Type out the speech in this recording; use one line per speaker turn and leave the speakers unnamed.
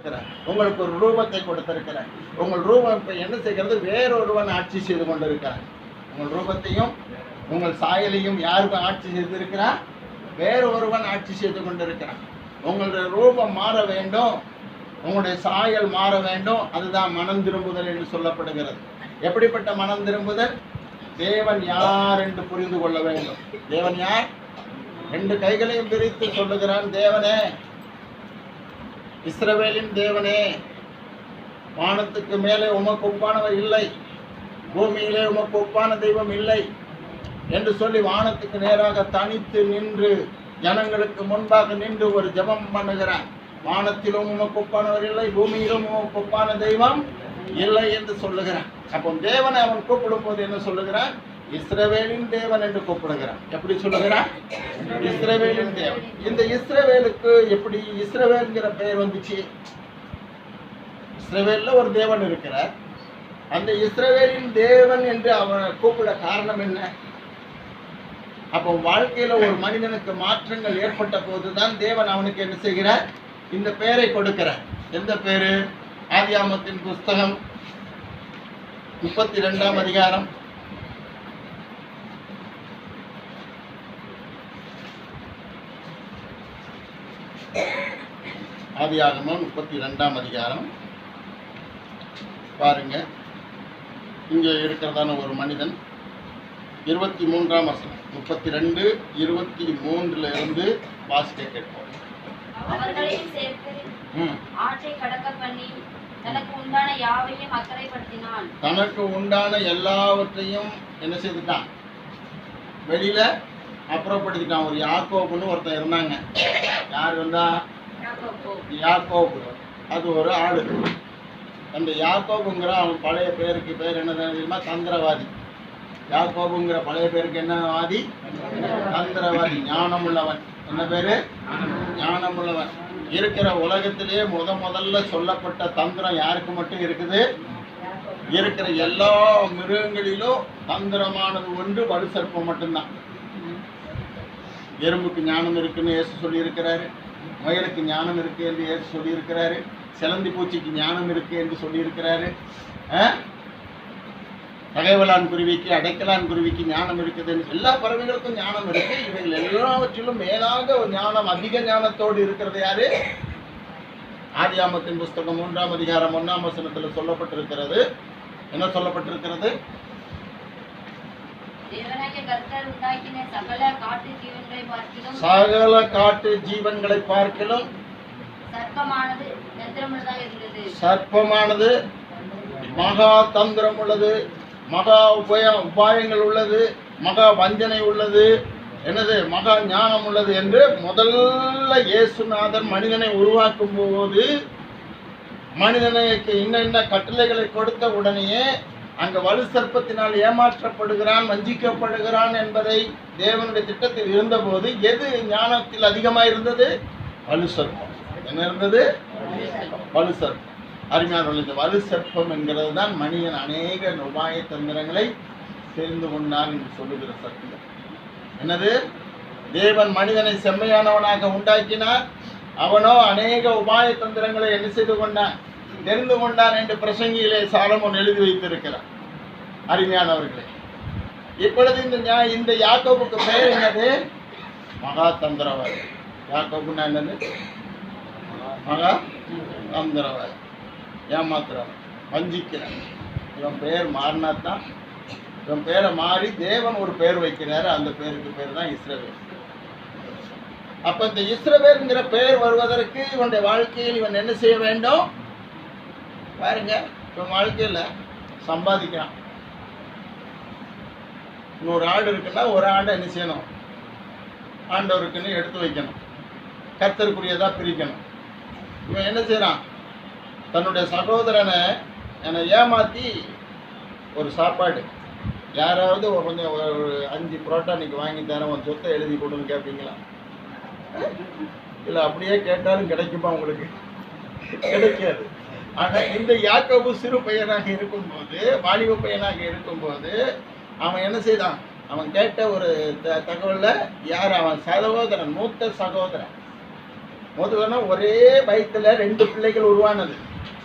கொடுத்திருக்கிறார், உங்களுக்கு ஒரு ரூபத்தை கொடுத்திருக்கிறார். உங்கள் ரூபம் இப்போ என்ன செய்கிறது? வேறொருவன் ஆட்சி செய்து கொண்டிருக்கிறார். உங்கள் ரூபத்தையும் உங்கள் சாயலையும் யாருக்கும் ஆட்சி செய்திருக்கிறார்? வேறொருவன் ஆட்சி செய்து கொண்டிருக்கிறான். உங்களுடைய ரூபம் மாற வேண்டும், உங்களுடைய சாயல் மாற வேண்டும். அதுதான் மனம் திரும்புதல் என்று சொல்லப்படுகிறது. எப்படிப்பட்ட மனம் திரும்புதல்? தேவன் யார் என்று புரிந்து கொள்ள வேண்டும். தேவன் யார்? 2 கைகளையும் பிரித்து சொல்லுகிறான், தேவனே, இஸ்ரவேலின் தேவனே, வானத்துக்கு மேலே உமக்கு ஒப்பானவர் இல்லை, பூமியிலே உமக்கு ஒப்பான தெய்வம் இல்லை என்று சொல்லி வானத்துக்கு நேராக தனித்து நின்று ஜனங்களுக்கு முன்பாக நின்று ஒரு ஜெபம் பண்ணுகிறான். வானத்திலும் உமக்கு ஒப்பானவர் இல்லை, பூமியிலும் உமக்கு ஒப்பான தெய்வம் இல்லை என்று சொல்லுகிறான். அப்போ தேவனை அவன் கூப்பிடும் போது என்ன சொல்லுகிறான்? இஸ்ரவேலின் தேவன் என்று கூப்பிடுகிறான். எப்படி சொல்லுகிறான்? இஸ்ரவேலின் தேவன். இந்த இஸ்ரவேலுக்கு எப்படி இஸ்ரவேல்ங்கிற பெயர் வந்துச்சு? இஸ்ரவேல்ல ஒரு தேவன் இருக்கிறார். அந்த இஸ்ரவேலின் தேவன் என்று அவனை கூப்பிட காரணம் என்ன? அப்போ வாழ்க்கையில ஒரு மனிதனுக்கு மாற்றங்கள் ஏற்பட்ட போதுதான் தேவன் அவனுக்கு என்ன செய்கிறார்? இந்த பெயரை கொடுக்கிறார். எந்த பேரு? ஆதியாகமத்தின் புஸ்தகம் 32ஆம் அதிகாரம் ஆதியாகமம் 32ஆம் அதிகாரம் பாருங்க. இங்க இருக்கிறதான ஒரு மனிதன் 23ஆம் வசனம் 32 23ல இருந்து வாசிக்க கேட்போம்.
அவர்களையும் சேர்த்து ஆற்றை கடக்க பண்ணி தனக்கு உண்டான யாவையும் அக்கறைப்படுத்தினான். தனக்கு உண்டான
எல்லாவற்றையும் என்ன செய்துட்டான்? வெளியில அப்புறப்படுத்திட்டான். ஒரு யாக்கோபுன்னு ஒருத்தன் இருந்தாங்க. யார் வந்தா? யாக்கோபு. அது ஒரு ஆளு. அந்த யாக்கோபுங்கிற அவன் பழைய பேருக்கு பேர் என்ன தெரியுமா? தந்திரவாதி. யாக்கோபுங்கிற பழைய பேருக்கு என்ன வாதி? தந்திரவாதி. ஞானம் உள்ளவன். என்ன பேரு? ஞானம் உள்ளவன். இருக்கிற உலகத்திலேயே முதல்ல சொல்லப்பட்ட தந்திரம் யாருக்கு மட்டும் இருக்குது? இருக்கிற எல்லா மிருகங்களிலும் தந்திரமானது ஒன்று வலு சர்ப்பம் மட்டும்தான். எறும்புக்கு ஞானம் இருக்குன்னு இயேசு சொல்லி இருக்கிறாரு. முயலுக்கு ஞானம் இருக்கு என்று இயேசு சொல்லி இருக்கிறாரு. சிலந்தி பூச்சிக்கு ஞானம் இருக்கு என்று சொல்லி இருக்கிறாரு. தகைவலான் குருவிக்கு, அடைக்கலான் குருவிக்கு ஞானம் இருக்குது. எல்லா பறவைகளுக்கும் ஞானம் இருக்கு. இவைகள் எல்லாவற்றிலும் மேலாக ஒரு ஞானம், அதிக ஞானத்தோடு இருக்கிறது யாரு? ஆதியாகமத்தின் புஸ்தகம் 3ஆம் அதிகாரம் 1ஆம் வசனத்தில் சொல்லப்பட்டிருக்கிறது. என்ன சொல்லப்பட்டிருக்கிறது? சகல காட்டு ஜீவன்களை பார்க்கிலும் சர்ப்பமானது மகா தந்திரம் உள்ளது, மகா உபாயங்கள் உள்ளது, மகா வஞ்சனை உள்ளது, என்னது மகா ஞானம் உள்ளது என்று முதல்ல இயேசுநாதர் மனிதனை உருவாக்கும் போது மனிதனுக்கு இன்ன கட்டளைகளை கொடுத்த உடனேயே அங்க வலு சர்ப்பத்தினால் ஏமாற்றப்படுகிறான், வஞ்சிக்கப்படுகிறான் என்பதை தேவனுடைய திட்டத்தில் இருந்தபோது எது ஞானத்தில் அதிகமாக இருந்தது? வலு சர்ப்பம். என்ன இருந்தது? வலு சர்ப்பம். அருமையானவர்கள், இந்த வலு சர்ப்பம் என்கிறது தான் மனிதன் அநேக உபாய தந்திரங்களை தெரிந்து கொண்டான் என்று சொல்லுகிற சத்தியம். என்னது? தேவன் மனிதனை செம்மையானவனாக உண்டாக்கினார், அவனோ அநேக உபாய தந்திரங்களை என்ன செய்து கொண்டான்? தெரிந்து கொண்டான் என்று பிரசங்கியிலே சாலமோன் எழுதி வைத்திருக்கிறார். அருமையானவர்களே, இப்பொழுது இந்த யாக்கோபுக்கு பெயர் என்னது? மகா தந்திரவாதி. யாக்கோபுன்னா என்னது? மகா தந்திரவாதி. ஏமாத்துறவன், வஞ்சிக்கிறான். இவன் பெயர் மாறினாத்தான். இவன் பேரை மாறி தேவன் ஒரு பெயர் வைக்கிறாரு. அந்த பேருக்கு பேர் தான் இஸ்ரவேல். அப்ப இந்த இஸ்ரவேல்ங்கிற பெயர் வருவதற்கு இவனுடைய வாழ்க்கையில் இவன் என்ன செய்ய வேண்டும்? பாருங்க, இவன் வாழ்க்கையில சம்பாதிக்கிறான். 100 ஆடு இருக்குன்னா ஒரு ஆடை என்ன செய்யணும்? ஆண்டவருக்குன்னு எடுத்து வைக்கணும், கர்த்தருக்குரியதா பிரிக்கணும். இவன் என்ன செய்யறான்? தன்னுடைய சகோதரனை ஏமாத்தி ஒரு சாப்பாடு, யாராவது கொஞ்சம் ஒரு 5 புரோட்டா இன்னைக்கு வாங்கி தரேன், உன் சொத்தை எழுதி கொடுன்னு கேட்பீங்களா? இல்லை, அப்படியே கேட்டாலும் கிடைக்குமா உங்களுக்கு? கிடைக்காது. ஆனால் இந்த யாக்கோபு சிறு பையனாக இருக்கும்போது, வாலிப பையனாக இருக்கும்போது அவன் என்ன செய்தான்? அவன் கேட்ட ஒரு தகவலில் யார்? அவன் சகோதரன், மூத்த சகோதரன். முதல்ல ஒரே வயித்துல 2 பிள்ளைகள் உருவானது.